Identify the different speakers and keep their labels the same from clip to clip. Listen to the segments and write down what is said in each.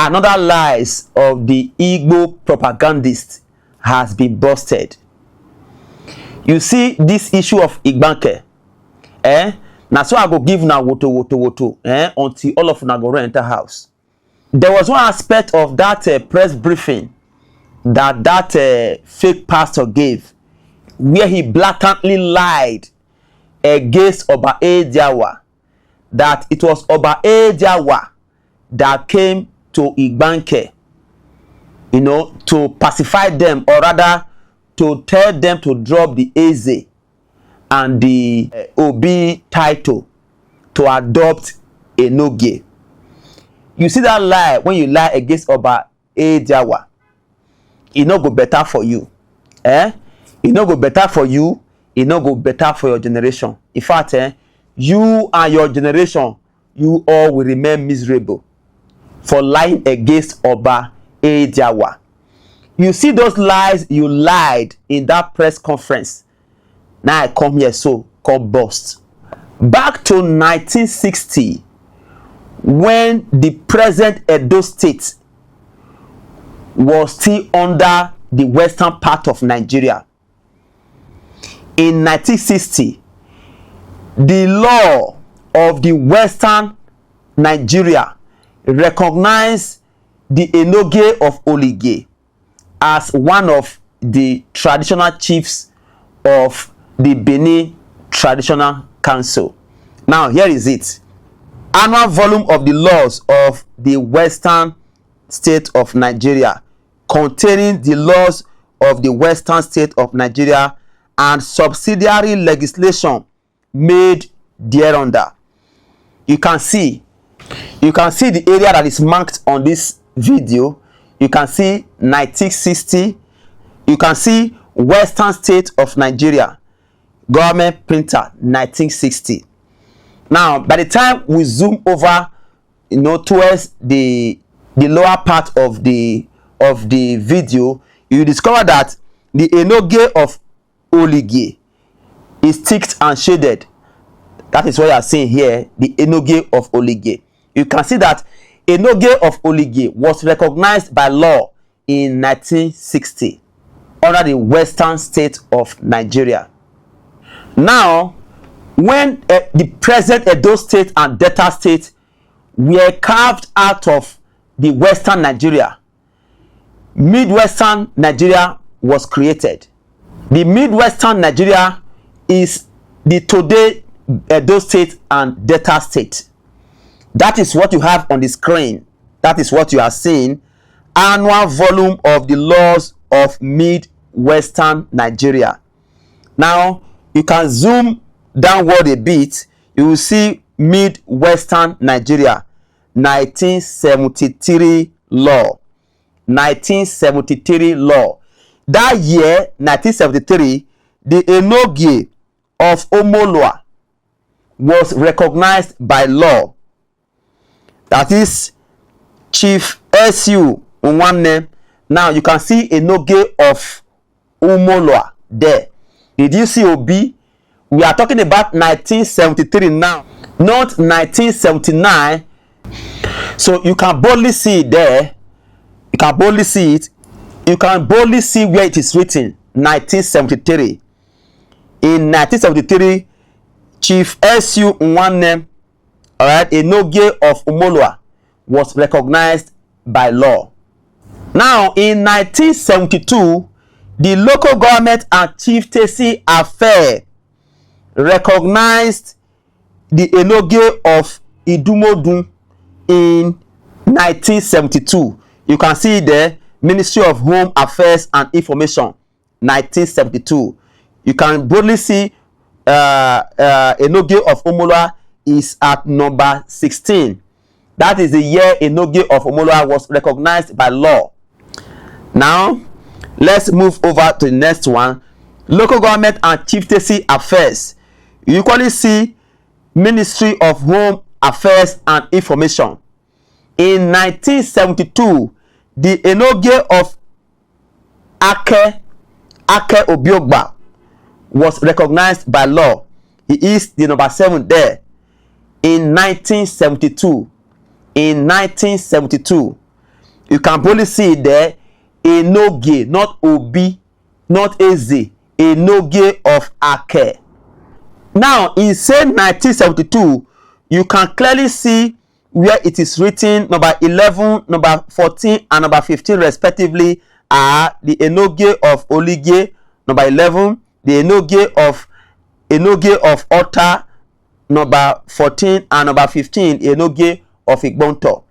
Speaker 1: Another lies of the Igbo propagandist has been busted. You see this issue of Igbanke, now so I go give now woto until all of una go enter house. There was one aspect of that press briefing that fake pastor gave, where he blatantly lied against Oba Ediawa, that it was Oba Ediawa that came to Igbanke, to pacify them, or rather to tell them to drop the Eze and the Obi title to adopt Enigie. You see that lie when you lie against Oba Ediawa, it no go better for you. It no go better for you, it no go better for your generation. In fact, you and your generation, you all will remain miserable for lying against Oba Ediawa. You see those lies you lied in that press conference. Now I come here, so come bust. Back to 1960, when the present Edo State was still under the western part of Nigeria. In 1960, the law of the western Nigeria recognized the Enigie of Enigie as one of the traditional chiefs of the Benin Traditional Council. Now here is it. Annual volume of the laws of the western state of Nigeria, containing the laws of the western state of Nigeria and subsidiary legislation made thereunder. You can see the area that is marked on this video. You can see 1960. You can see western state of Nigeria, government printer 1960. Now by the time we zoom over towards the lower part of the video, you discover that the Enigie of Enigie is ticked and shaded. That is what you are seeing here, the Enigie of Enigie. You can see that Enigie of Enigie was recognized by law in 1960 under the western state of Nigeria. Now, when the present Edo State and Delta State were carved out of the western Nigeria, midwestern Nigeria was created. The midwestern Nigeria is the today Edo State and Delta State. That is what you have on the screen. That is what you are seeing. Annual volume of the laws of midwestern Nigeria. Now you can zoom downward a bit. You will see midwestern Nigeria 1973 law. 1973 law. That year 1973, the Enigie of Omoloa was recognized by law. That is Chief SU on one name. Now you can see Enigie of Omoloa there. Did you see Obi? We are talking about 1973 now, not 1979. So you can boldly see it there. You can boldly see it. You can boldly see where it is written 1973. In 1973, Chief SU in one name, Enigie of Omoloa was recognized by law. Now in 1972, the local government and chieftaincy affair recognized the Enigie of Idumodun in 1972. You can see there, Ministry of Home Affairs and Information, 1972. You can boldly see Enigie of Omoloa is at number 16. That is the year Enigie of Omoloa was recognized by law. Now, let's move over to the next one. Local government and chieftaincy affairs. You equally see Ministry of Home Affairs and Information. In 1972, the Enigie of Ake Obiogba was recognized by law. He is the number 7 there. In 1972, You can boldly see it there. Enigie, not Obi, not Eze. Enigie of Ake. Now, in same 1972, you can clearly see where it is written number 11, number 14, and number 15 respectively are the Enigie of Olige, number 11, the Enigie of Ota, number 14, and number 15, Enigie of Igbanke.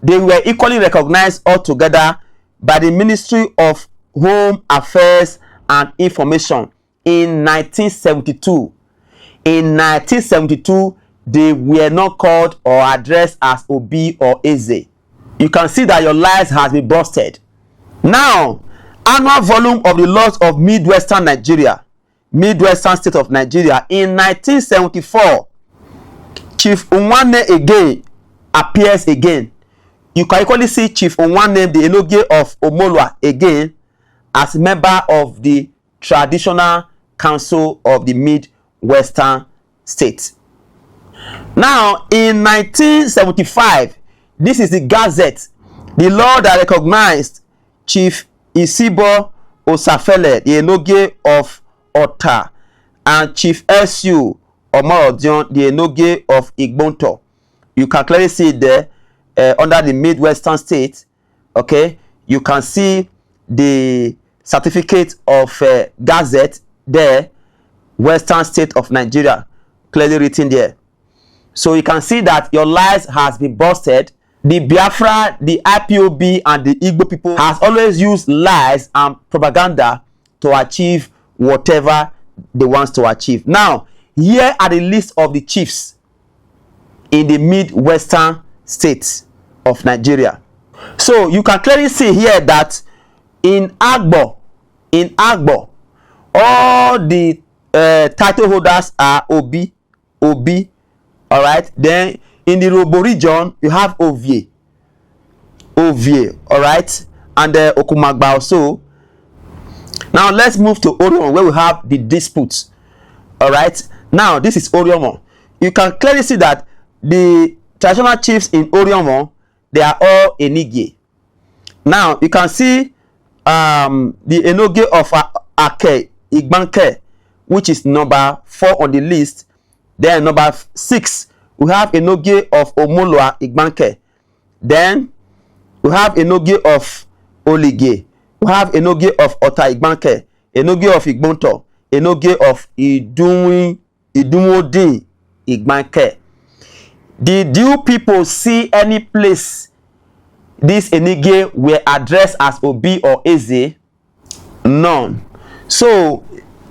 Speaker 1: They were equally recognized altogether by the Ministry of Home Affairs and Information in 1972. In 1972, they were not called or addressed as Obi or Eze. You can see that your lies has been busted. Now, annual volume of the laws of midwestern Nigeria, midwestern state of Nigeria, in 1974, Chief Unwane again appears again. You can equally see Chief Unwane, the Enigie of Omolwa, again as member of the traditional council of the midwestern state. Now, in 1975, this is the Gazette, the law that recognized Chief Isibo Osafele, the Enigie of Ota, and Chief S.U. Omorodion, the Enigie of Igbanke. You can clearly see it there under the midwestern state. Okay, you can see the certificate of Gazette there, Western State of Nigeria, clearly written there. So you can see that your lies has been busted. The Biafra, the IPOB, and the Igbo people has always used lies and propaganda to achieve whatever they want to achieve. Now, here are the list of the chiefs in the midwestern states of Nigeria. So you can clearly see here that in Agbo, all the title holders are Obi. All right. Then in the Robo region, you have Ovie. All right, and Okumagba also. Now let's move to Orion, where we have the disputes. All right. Now this is Orion. You can clearly see that the traditional chiefs in Orion, they are all Enigie. Now you can see the Enigie of Ake, Igbanke, which is number 4 on the list. Then number 6, we have Enigie of Omolwa, Igbanke. Then we have Enigie of Olige. We have Enigie of Ota, Igbanke. Enigie of Igbanke. Enigie of Idumodin, Igbanke. Did you people see any place this Enigie were addressed as Obi or Eze? None. So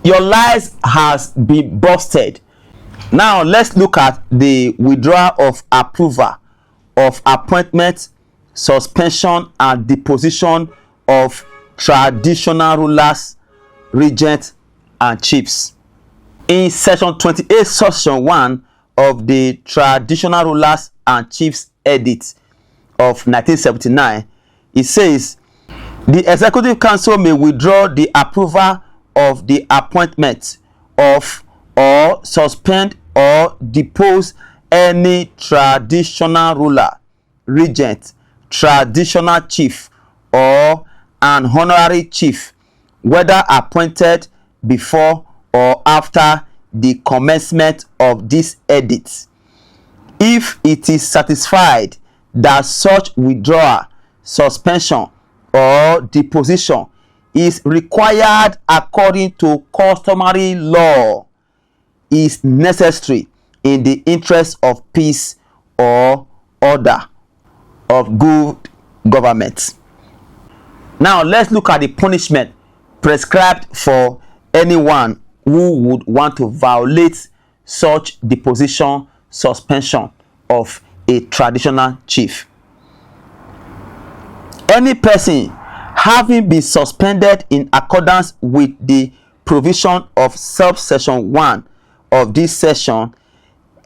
Speaker 1: your lies has been busted. Now let's look at the withdrawal of approval of appointment, suspension, and deposition of traditional rulers, regents, and chiefs. In section 28, section 1 of the Traditional Rulers and Chiefs Edict of 1979, it says the Executive Council may withdraw the approval of the appointment of or suspend or depose any traditional ruler, regent, traditional chief, or an honorary chief, whether appointed before or after the commencement of this edict, if it is satisfied that such withdrawal, suspension, or deposition is required according to customary law, is necessary in the interest of peace or order of good government. Now let's look at the punishment prescribed for anyone who would want to violate such deposition, suspension of a traditional chief. Any person having been suspended in accordance with the provision of subsection 1 of this section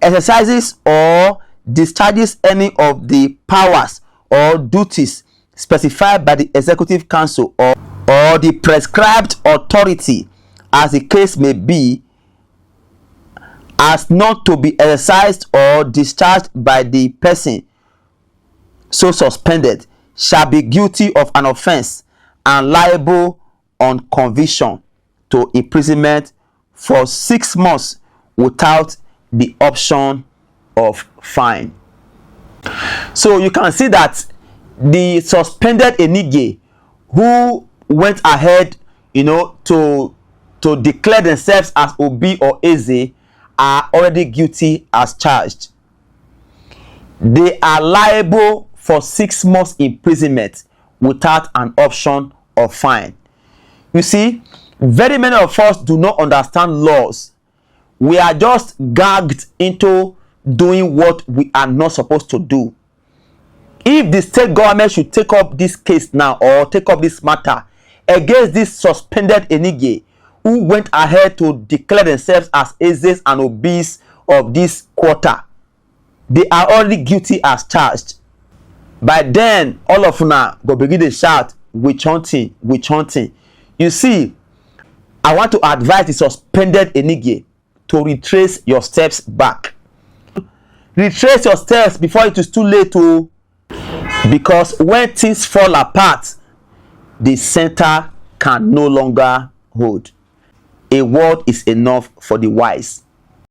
Speaker 1: exercises or discharges any of the powers or duties specified by the Executive Council or the prescribed authority, as the case may be, as not to be exercised or discharged by the person so suspended, shall be guilty of an offense and liable on conviction to imprisonment for 6 months without the option of fine. So you can see that the suspended Enigie who went ahead, to declare themselves as Obi or Eze are already guilty as charged. They are liable for 6 months imprisonment without an option of fine. You see, very many of us do not understand laws. We are just gagged into doing what we are not supposed to do. If the state government should take up this case now, or take up this matter against this suspended Enigie who went ahead to declare themselves as Ezes and Obis of this quarter, they are already guilty as charged. By then, all of una go begin to shout, witch hunting, witch hunting. You see, I want to advise the suspended Enigie to retrace your steps back. Retrace your steps before it is too late to, because when things fall apart, the center can no longer hold. A word is enough for the wise.